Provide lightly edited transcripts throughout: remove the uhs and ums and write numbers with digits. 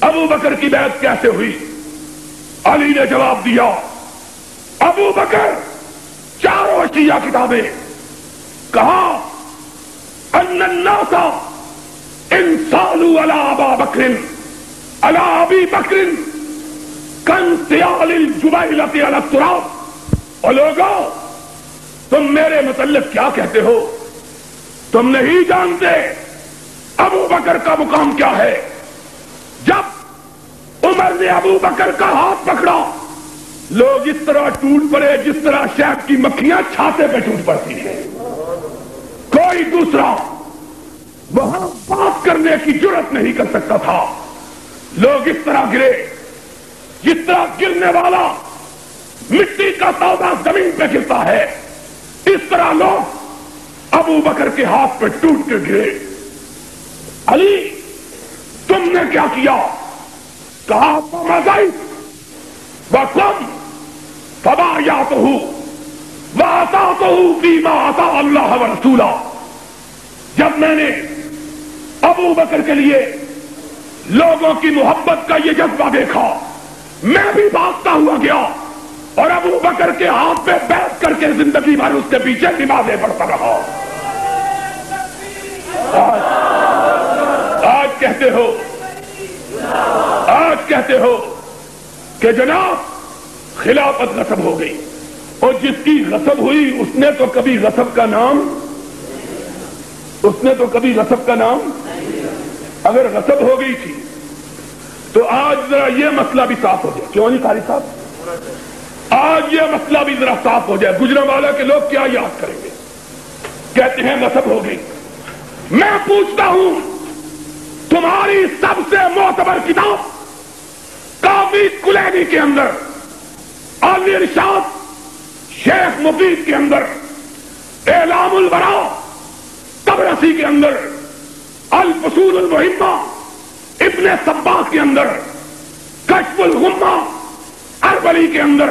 ابو بکر کی بیعت کیسے ہوئی؟ علی نے جواب دیا، ابو بکر، چاروں شیعہ کتابیں، کہا ان الناس ان صالوا علی ابا بکر علی ابی بکر کانصیال الجبیلۃ علی التراب۔ اور لوگوں، تم میرے متعلق کیا کہتے ہو؟ تم نہیں جانتے ابو بکر کا مقام کیا ہے۔ جب عمر نے ابو بکر کا ہاتھ پکڑا، لوگ اس طرح ٹوٹ پڑے جس طرح شہد کی مکھیاں چھاتے پہ ٹوٹ پڑتی ہیں۔ کوئی دوسرا وہاں بات کرنے کی جرت نہیں کر سکتا تھا۔ لوگ اس طرح گرے جس طرح گرنے والا مٹی کا تودہ زمین پہ گرتا ہے، اس طرح لوگ ابو بکر کے ہاتھ پہ ٹوٹ کے گرے۔ علی، تم نے کیا کیا؟ کہا وَقُمْ فَبَايَعْتُهُ وَأَطَعْتُهُ فِيمَا أَطَاعَ اللَّهَ وَرَسُولَهُ۔ جب میں نے ابو بکر کے لیے لوگوں کی محبت کا یہ جذبہ دیکھا، میں بھی بھاگتا ہوا گیا اور ابو بکر کے ہاتھ پہ بیٹھ کر کے زندگی بھر اس کے پیچھے نمازیں پڑھتا رہا۔ آج کہتے ہو کہ جناب خلافت غصب ہو گئی، اور جس کی غصب ہوئی اس نے تو کبھی غصب کا نام اگر غصب ہو گئی تھی تو آج ذرا یہ مسئلہ بھی صاف ہو جائے۔ کیوں نہیں قاری صاحب؟ آج یہ مسئلہ بھی ذرا صاف ہو جائے۔ گجرانوالہ کے لوگ کیا یاد کریں گے؟ کہتے ہیں غصب ہو گئی۔ میں پوچھتا ہوں، تمہاری سب سے معتبر کتاب قاضی کلینی کے اندر، عالی ارشاد شیخ مفید کے اندر، اعلام الورا طبرسی کے اندر، الفصول المہمہ ابن صباح کے اندر، کشف الغمہ اربلی کے اندر،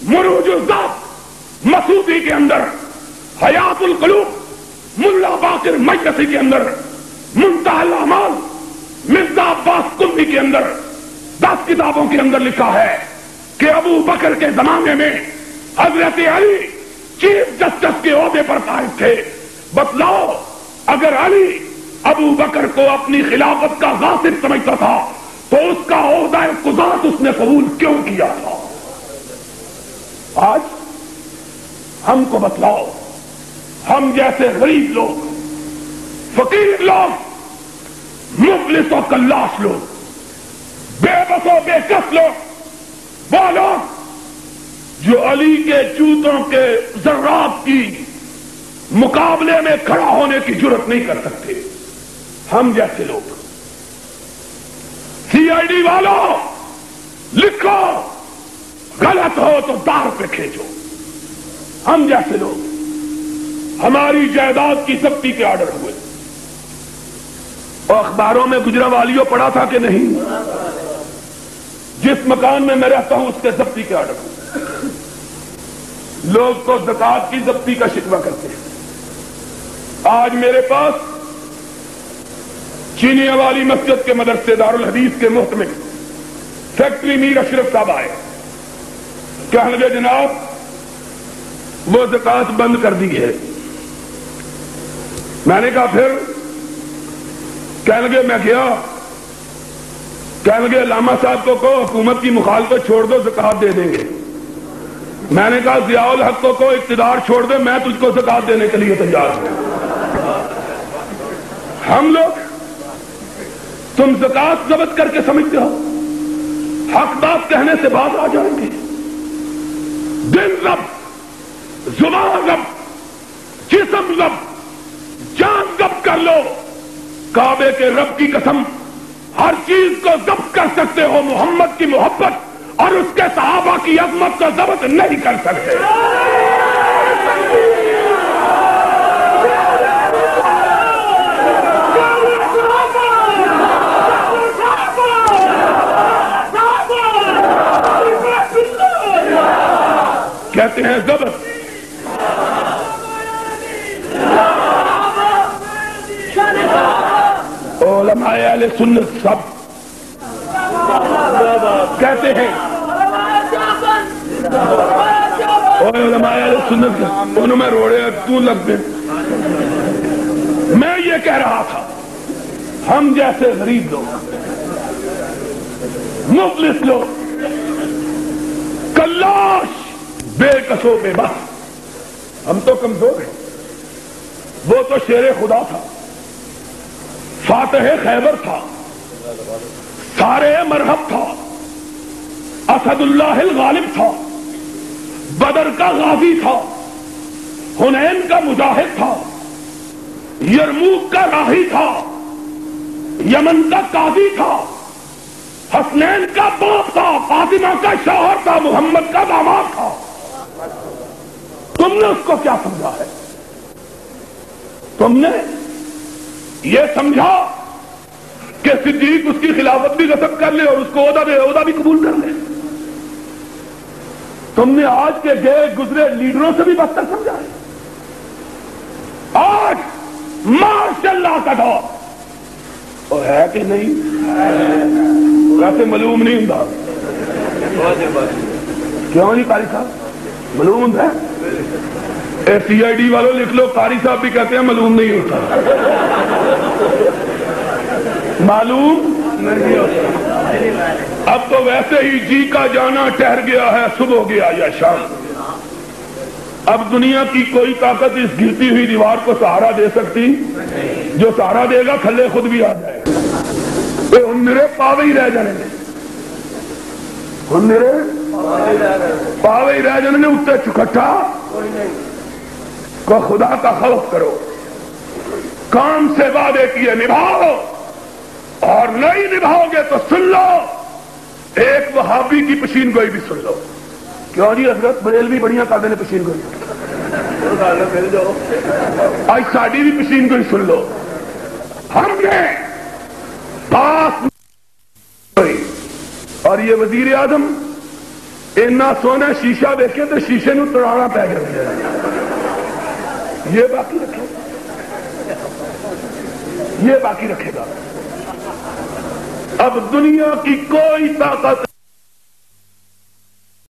مروج الذات مسعودی کے اندر، حیات القلوب ملا باقر مجلسی کے اندر، منتہی الاعمال مرزا عباس قمی کے اندر، 10 کتابوں کے اندر لکھا ہے کہ ابو بکر کے زمانے میں حضرت علی چیف جسٹس کے عہدے پر قائم تھے۔ بتلاؤ، اگر علی ابو بکر کو اپنی خلافت کا غاصب سمجھتا تھا تو اس کا عہدہ قضات اس نے قبول کیوں کیا تھا؟ آج ہم کو بتلاؤ، ہم جیسے غریب لوگ، فقیر لوگ، مفلس و کلاش لوگ، بے بس و بے کس لوگ، وہ لوگ جو علی کے جوتوں کے ذرات کی مقابلے میں کھڑا ہونے کی جرت نہیں کر سکتے، ہم جیسے لوگ۔ سی آئی ڈی والوں، لکھو، غلط ہو تو دار پہ کھینچو۔ ہم جیسے لوگ، ہماری جائیداد کی ضبطی کے آرڈر ہوئے، اور اخباروں میں گجرانوالیوں پڑھا تھا کہ نہیں؟ جس مکان میں میں رہتا ہوں اس کے ضبطی کے آرڈر ہوئے۔ لوگ تو زکات کی ضبطی کا شکوہ کرتے ہیں۔ آج میرے پاس چینی والی مسجد کے مدرسے دارالحدیث کے محتمل سیکٹری میر اشرف صاحب آئے، کہنے لگے جناب وہ زکات بند کر دی ہے۔ میں نے کہا پھر؟ کہنے لگے میں گیا، کہنے لگے علامہ صاحب کو کہو حکومت کی مخالفت چھوڑ دو، زکات دے دیں گے۔ میں نے کہا ضیاء الحق کو کہو اقتدار چھوڑ دے، میں تجھ کو زکات دینے کے لیے تیار ہوں۔ ہم لوگ، تم زکات ضبط کر کے سمجھتے ہو حق بات کہنے سے باز آ جائیں گے؟ دل ضبط، زبان ضبط، جسم ضبط، جان ضبط کر لو۔ کعبے کے رب کی قسم، ہر چیز کو ضبط کر سکتے ہو، محمد کی محبت اور اس کے صحابہ کی عظمت کو ضبط نہیں کر سکتے۔ کہتے ہیں ضبط۔ علماء اہل سنت سب کہتے ہیں علماء اہل سنت انہوں میں روڑے تو لگ دے. میں یہ کہہ رہا تھا ہم جیسے غریب لوگ مفلس لوگ کلاش بے کسو بے بس ہم تو کمزور ہیں. وہ تو شیر خدا تھا فاتح خیبر تھا سارے مرحب تھا اسد اللہ الغالب تھا بدر کا غازی تھا حنین کا مجاہد تھا یرموک کا راہی تھا یمن کا قاضی تھا حسنین کا باپ تھا فاطمہ کا شوہر تھا محمد کا داماد تھا. تم نے اس کو کیا سمجھا ہے؟ تم نے یہ سمجھا کہ صدیق اس کی خلافت بھی غصب کر لے اور اس کو عہدہ بھی قبول کر لے. تم نے آج کے گئے گزرے لیڈروں سے بھی بدتر سمجھا ہے. آج ماشاء اللہ کا دور اور ہے کہ نہیں ویسے معلوم نہیں ہوں. کیوں نہیں قاری صاحب معلوم ہوں ہے؟ سی آئی ڈی والوں لکھ لو قاری صاحب بھی کہتے ہیں معلوم نہیں ہوتا. معلوم نہیں ہوتا. اب تو ویسے ہی جی کا جانا ٹھہر گیا ہے صبح ہو گیا یا شام. اب دنیا کی کوئی طاقت اس گرتی ہوئی دیوار کو سہارا دے سکتی؟ جو سہارا دے گا کھلے خود بھی آ جائے گا. میرے پاوے ہی رہ جانے نے میرے پاوے ہی رہ جانے نے اتنے چکھٹا کو خدا کا خوف کرو کام سے وعدے کیے نبھاؤ اور نہیں نبھاؤ گے تو سن لو ایک وہابی کی پشین گوئی بھی سن لو. کیوں جی حضرت بریلوی بڑیاں کر دینے پشین گوئی آج ساڑی بھی پشین گوئی سن لو. ہم نے پاس اور یہ وزیر اعظم اتنا سونا شیشہ دیکھے تو شیشے نو توڑانا پی گیا. یہ باقی رکھے یہ باقی رکھے گا. اب دنیا کی کوئی طاقت